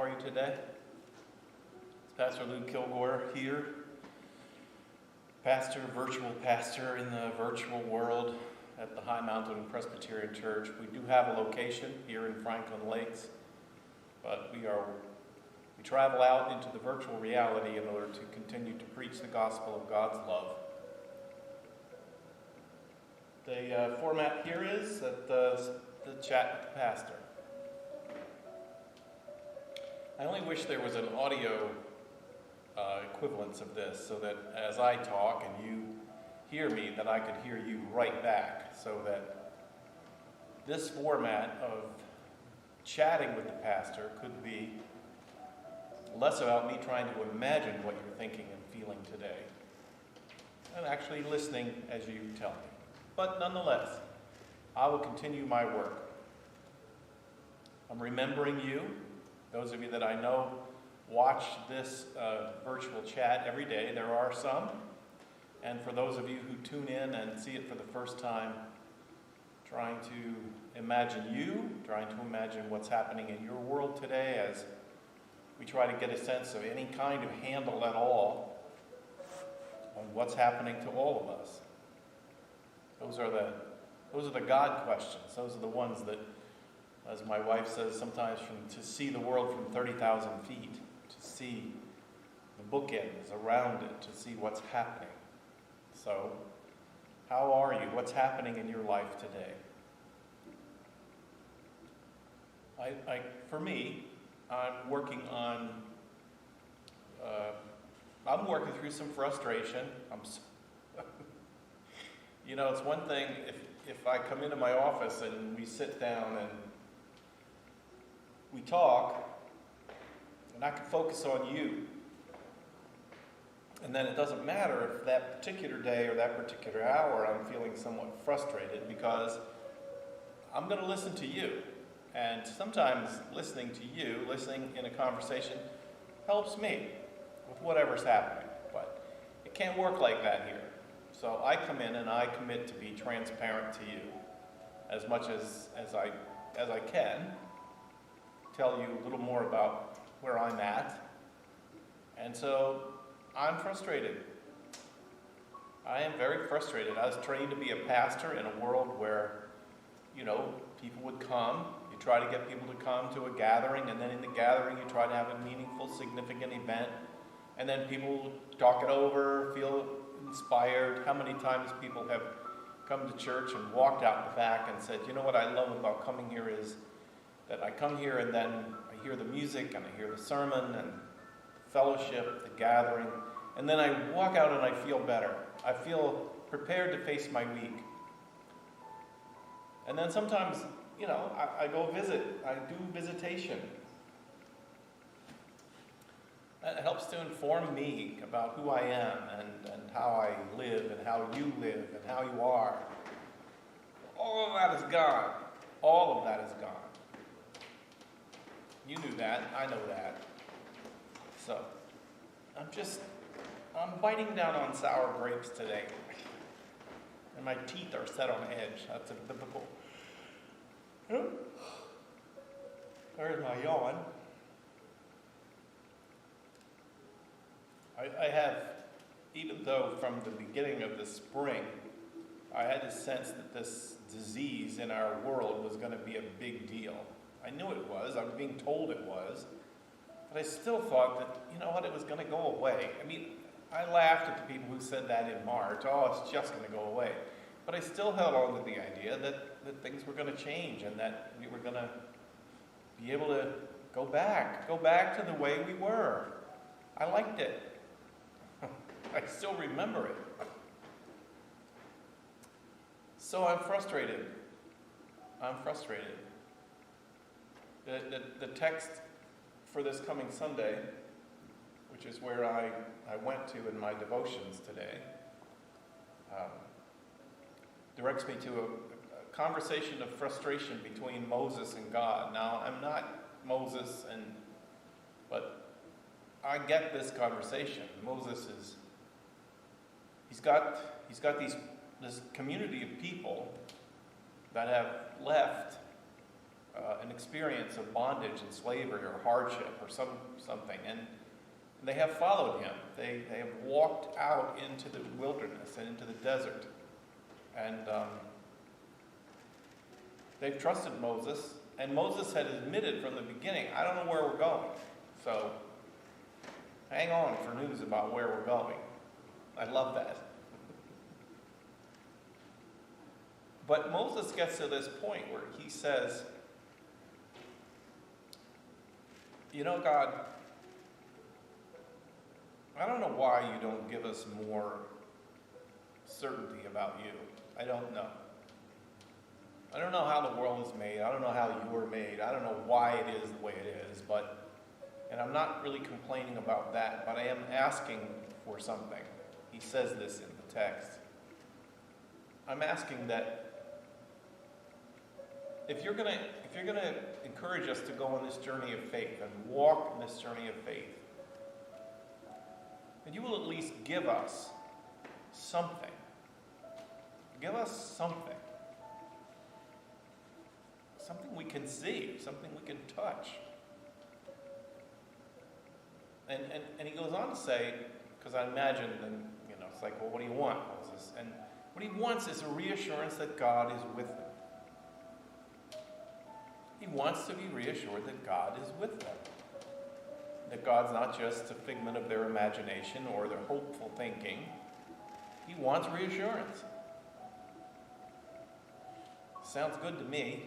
How are you today? It's Pastor Luke Kilgore here, virtual pastor in the virtual world at the High Mountain Presbyterian Church. We do have a location here in Franklin Lakes, but we travel out into the virtual reality in order to continue to preach the gospel of God's love. The format here is that the chat with the pastor. I only wish there was an audio equivalence of this, so that as I talk and you hear me, that I could hear you right back, so that this format of chatting with the pastor could be less about me trying to imagine what you're thinking and feeling today, and actually listening as you tell me. But nonetheless, I will continue my work. I'm remembering you. Those of you that I know watch this virtual chat every day. There are some. And for those of you who tune in and see it for the first time, trying to imagine you, trying to imagine what's happening in your world today as we try to get a sense of any kind of handle at all on what's happening to all of us. Those are the God questions. Those are the ones that, as my wife says sometimes, to see the world from 30,000 feet, to see the bookends around it, to see what's happening. So, how are you? What's happening in your life today? For me, I'm working through some frustration. It's one thing if I come into my office and we sit down and we talk, and I can focus on you. And then it doesn't matter if that particular day or that particular hour I'm feeling somewhat frustrated, because I'm going to listen to you. And sometimes listening in a conversation helps me with whatever's happening. But it can't work like that here. So I come in and I commit to be transparent to you as much as I can. Tell you a little more about where I'm at. And so I'm frustrated. I am very frustrated. I was trained to be a pastor in a world where, people would come. You try to get people to come to a gathering, and then in the gathering you try to have a meaningful, significant event. And then people talk it over, feel inspired. How many times people have come to church and walked out the back and said, what I love about coming here is that I come here and then I hear the music and I hear the sermon and the fellowship, the gathering, and then I walk out and I feel better. I feel prepared to face my week. And then sometimes, I go visit. I do visitation. That helps to inform me about who I am and how I live and how you live and how you are. All of that is gone. All of that is gone. You knew that. I know that. So, I'm biting down on sour grapes today. And my teeth are set on edge. That's a biblical. There's my yawn. I have, even though from the beginning of the spring, I had a sense that this disease in our world was going to be a big deal. I knew it was. I was being told it was. But I still thought that, it was going to go away. I laughed at the people who said that in March. Oh, it's just going to go away. But I still held on to the idea that things were going to change and that we were going to be able to go back to the way we were. I liked it. I still remember it. So I'm frustrated. The text for this coming Sunday, which is where I went to in my devotions today, directs me to a conversation of frustration between Moses and God. Now, I'm not Moses, but I get this conversation. Moses he's got this community of people that have left an experience of bondage and slavery or hardship or something, and they have followed him. They have walked out into the wilderness and into the desert, and they've trusted Moses, and Moses had admitted from the beginning, I don't know where we're going, so hang on for news about where we're going. I love that. But Moses gets to this point where he says, you know, God, I don't know why you don't give us more certainty about you. I don't know. I don't know how the world is made. I don't know how you were made. I don't know why it is the way it is, and I'm not really complaining about that, but I am asking for something. He says this in the text. I'm asking that if you're gonna encourage us to go on this journey of faith and walk in this journey of faith, then you will at least give us something. Give us something. Something we can see, something we can touch. And he goes on to say, because I imagine, and it's like, well, what do you want, Moses? And what he wants is a reassurance that God is with them. He wants to be reassured that God is with them. That God's not just a figment of their imagination or their hopeful thinking. He wants reassurance. Sounds good to me.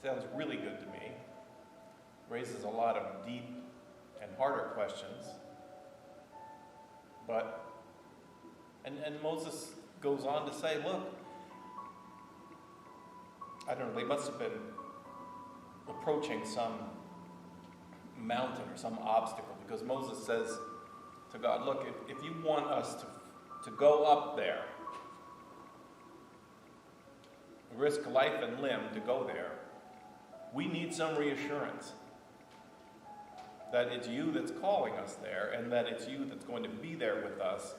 Sounds really good to me. Raises a lot of deep and harder questions. But, and Moses goes on to say, look, I don't know, they must have been approaching some mountain or some obstacle, because Moses says to God, look, if you want us to go up there, risk life and limb to go there, we need some reassurance that it's you that's calling us there and that it's you that's going to be there with us.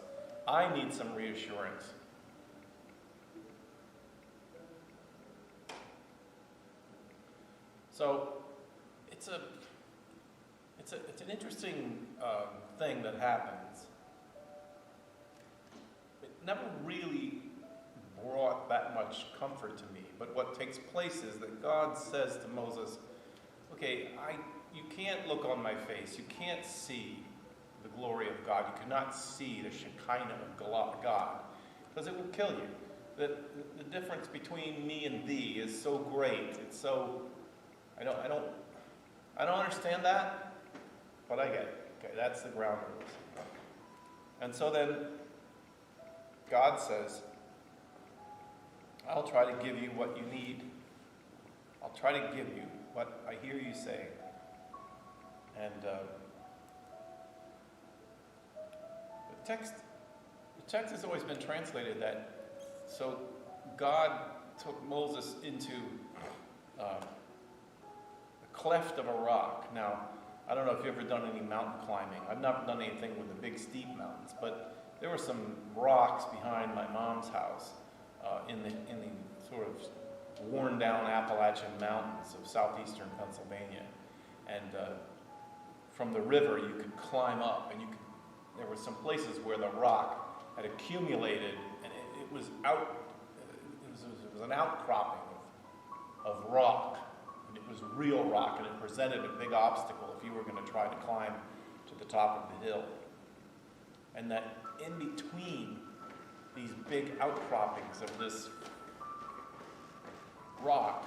I need some reassurance. So it's an interesting thing that happens. It never really brought that much comfort to me. But what takes place is that God says to Moses, okay, you can't look on my face. You can't see the glory of God. You cannot see the Shekinah of God, because it will kill you. The difference between me and thee is so great. It's so, I don't understand that, but I get it. Okay, that's the ground rules. And so then God says, I'll try to give you what you need. I'll try to give you what I hear you say. And the text has always been translated that, so God took Moses into a cleft of a rock. Now, I don't know if you've ever done any mountain climbing. I've not done anything with the big steep mountains, but there were some rocks behind my mom's house in the sort of worn down Appalachian mountains of southeastern Pennsylvania. And from the river you could climb up, and there were some places where the rock had accumulated, and it was an outcropping of rock. And it was real rock, and it presented a big obstacle if you were going to try to climb to the top of the hill. And that in between these big outcroppings of this rock,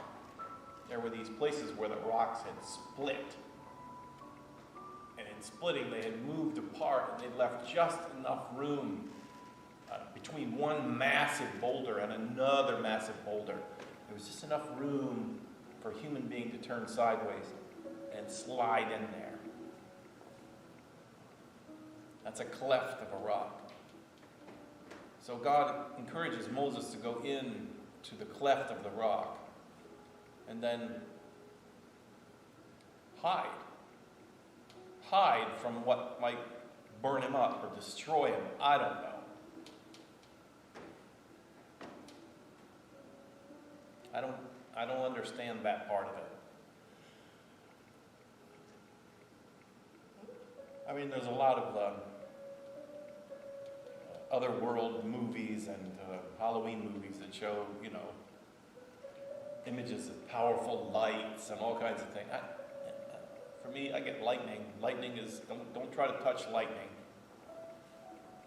there were these places where the rocks had split. And in splitting, they had moved apart, and they left just enough room between one massive boulder and another massive boulder. There was just enough room for a human being to turn sideways and slide in there. That's a cleft of a rock. So God encourages Moses to go in to the cleft of the rock and then hide. Hide from what might burn him up or destroy him. I don't know. I don't understand that part of it. I mean, there's a lot of otherworld movies and Halloween movies that show, images of powerful lights and all kinds of things. For me, I get lightning. Lightning is, don't try to touch lightning.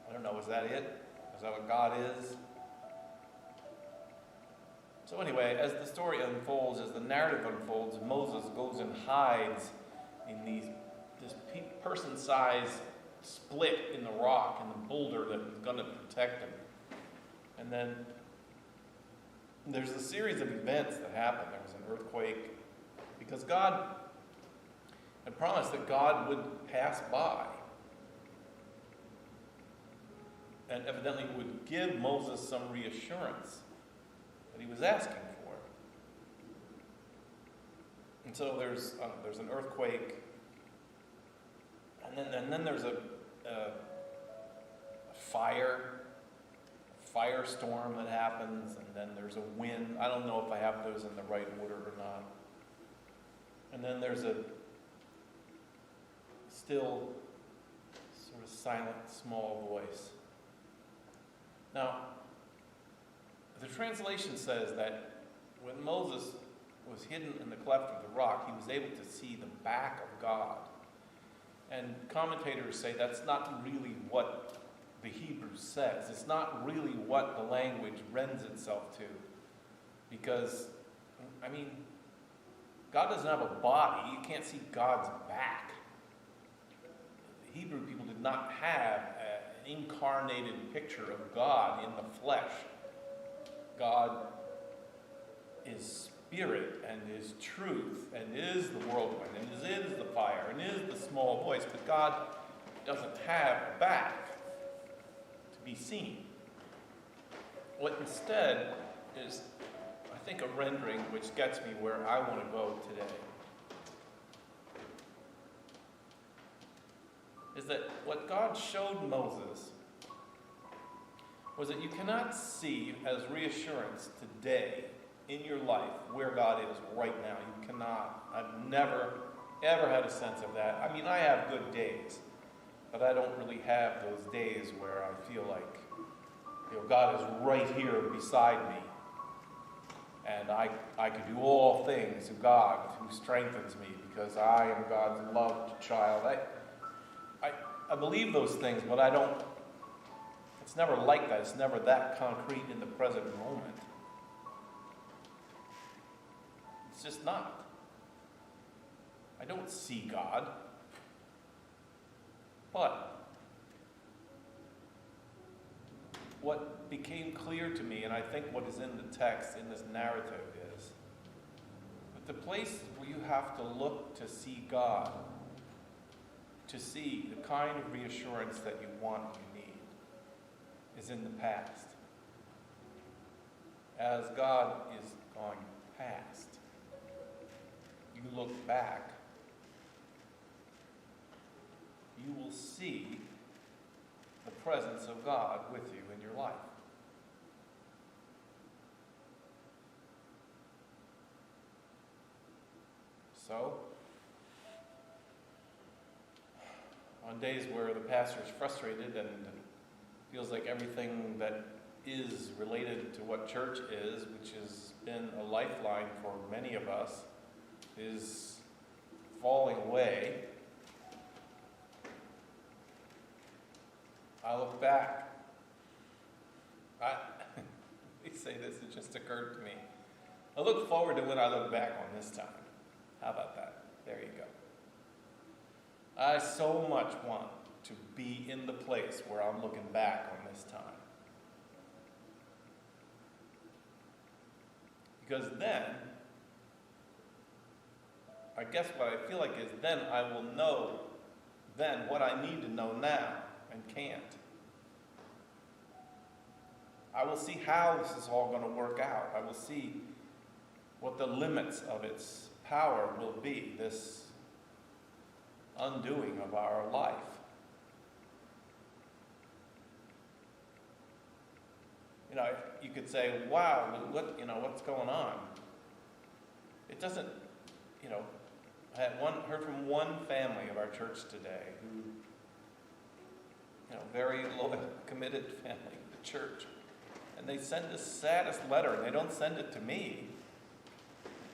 I don't know, is that it? Is that what God is? So anyway, as the story unfolds, as the narrative unfolds, Moses goes and hides in this person-sized split in the rock, in the boulder that is going to protect him. And then there's a series of events that happen. There was an earthquake, because God had promised that God would pass by and evidently would give Moses some reassurance that he was asking for. And so there's an earthquake, and then there's a firestorm that happens, and then there's a wind. I don't know if I have those in the right order or not. And then there's a still sort of silent, small voice. Now, the translation says that when Moses was hidden in the cleft of the rock, he was able to see the back of God. And commentators say that's not really what the Hebrew says. It's not really what the language lends itself to. Because, God doesn't have a body. You can't see God's back. The Hebrew people did not have an incarnated picture of God in the flesh. God is spirit and is truth and is the whirlwind and is the fire and is the small voice, but God doesn't have a back to be seen. What instead is, I think, a rendering which gets me where I want to go today. Is that what God showed Moses was that you cannot see as reassurance today in your life where God is right now. You cannot. I've never, ever had a sense of that. I have good days, but I don't really have those days where I feel like, God is right here beside me. And I can do all things through God who strengthens me because I am God's loved child. I believe those things, but it's never like that. It's never that concrete in the present moment. It's just not. I don't see God. But what became clear to me, and I think what is in the text, in this narrative, is that the place where you have to look to see God, to see the kind of reassurance that you want, you need, is in the past. As God is going past, you look back, you will see the presence of God with you in your life. So, on days where the pastor is frustrated and feels like everything that is related to what church is, which has been a lifeline for many of us, is falling away, I look back. Let me say this, it just occurred to me. I look forward to when I look back on this time. How about that? There you go. I so much want to be in the place where I'm looking back on this time. Because then, I guess what I feel like is then I will know then what I need to know now and can't. I will see how this is all going to work out. I will see what the limits of its power will be, this undoing of our life. You could say, wow, what's going on? It doesn't, I had heard from one family of our church today who, very loyal, committed family to the church. And they send the saddest letter, and they don't send it to me.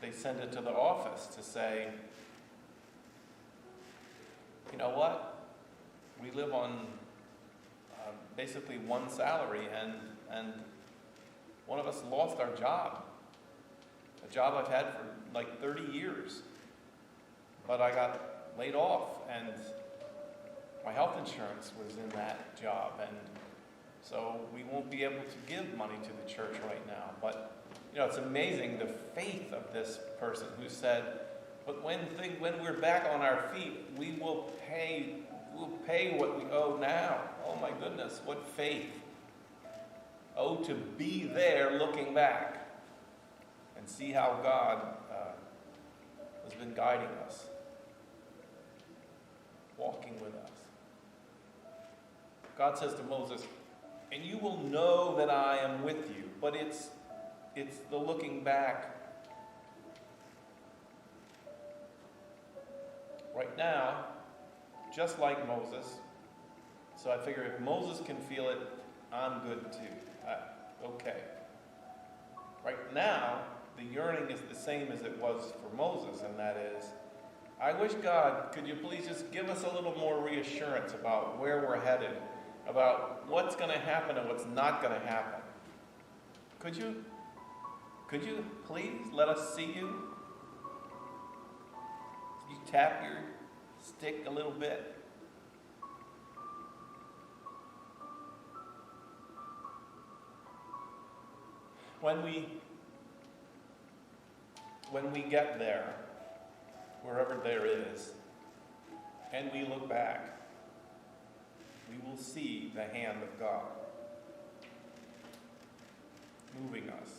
They send it to the office to say, you know what? We live on basically one salary, and one of us lost our job. A job I've had for like 30 years. But I got laid off, and my health insurance was in that job, and so we won't be able to give money to the church right now. But, it's amazing the faith of this person who said, but when we're back on our feet, we'll pay what we owe now. Oh my goodness, what faith. Oh, to be there looking back and see how God has been guiding us, walking with us. God says to Moses, and you will know that I am with you, but it's the looking back. Right now, just like Moses, so I figure if Moses can feel it, I'm good too. Okay. Right now, the yearning is the same as it was for Moses, and that is, I wish God, could you please just give us a little more reassurance about where we're headed, about what's going to happen and what's not going to happen. Could you please let us see you? You tap your stick a little bit. When we get there, wherever there is, and we look back, we will see the hand of God moving us,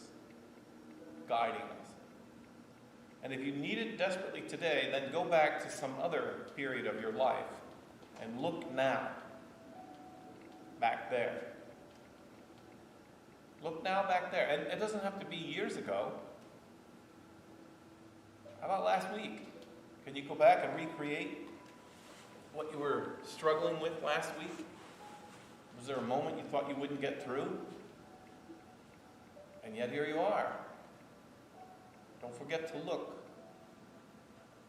guiding us. And if you need it desperately today, then go back to some other period of your life and look now, back there. Look now back there. And it doesn't have to be years ago. How about last week? Can you go back and recreate what you were struggling with last week? Was there a moment you thought you wouldn't get through? And yet here you are. Don't forget to look.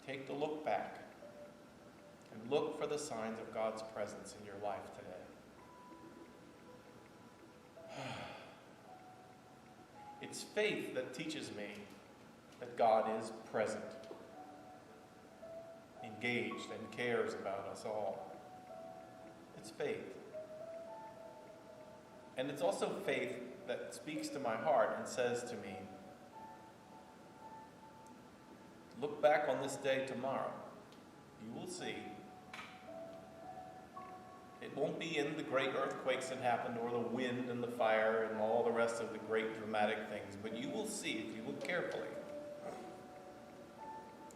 Take the look back. And look for the signs of God's presence in your life today. It's faith that teaches me that God is present, engaged, and cares about us all. It's faith. And it's also faith that speaks to my heart and says to me, look back on this day tomorrow. You will see. It won't be in the great earthquakes that happened, or the wind and the fire and all the rest of the great dramatic things, but you will see, if you look carefully,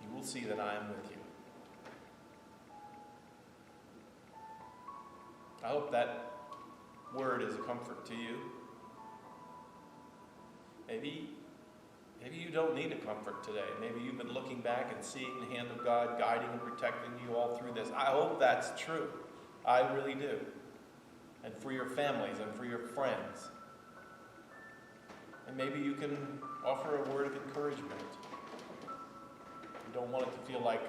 you will see that I am with you. I hope that word is a comfort to you. Maybe you don't need a comfort today. Maybe you've been looking back and seeing the hand of God guiding and protecting you all through this. I hope that's true. I really do. And for your families and for your friends. And maybe you can offer a word of encouragement. You don't want it to feel like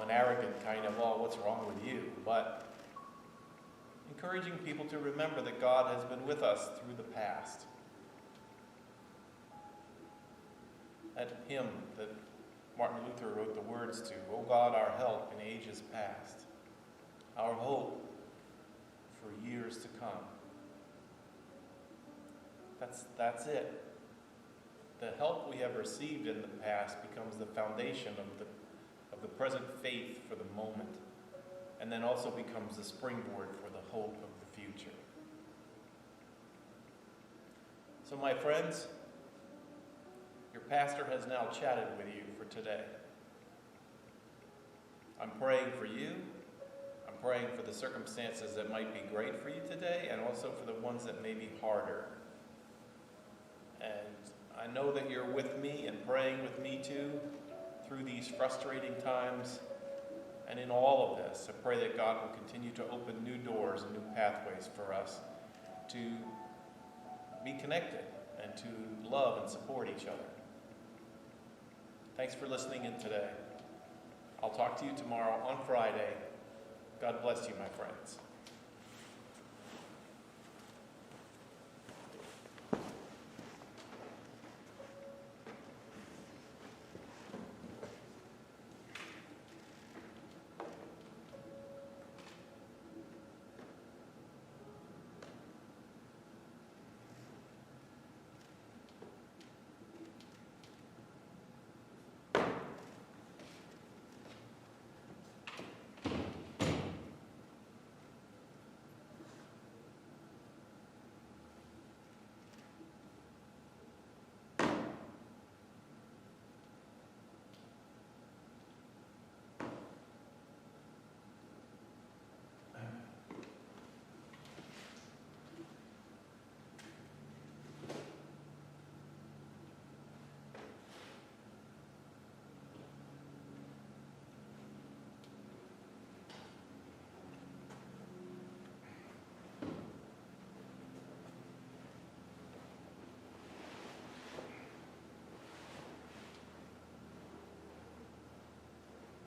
an arrogant kind of, oh, what's wrong with you? But encouraging people to remember that God has been with us through the past. That hymn that Martin Luther wrote the words to, O God, our help in ages past, our hope for years to come. That's it. The help we have received in the past becomes the foundation of the present faith for the moment, and then also becomes the springboard for the hope of the future. So my friends, your pastor has now chatted with you for today. I'm praying for you. I'm praying for the circumstances that might be great for you today, and also for the ones that may be harder. And I know that you're with me and praying with me too through these frustrating times. And in all of this, I pray that God will continue to open new doors and new pathways for us to be connected and to love and support each other. Thanks for listening in today. I'll talk to you tomorrow on Friday. God bless you, my friends.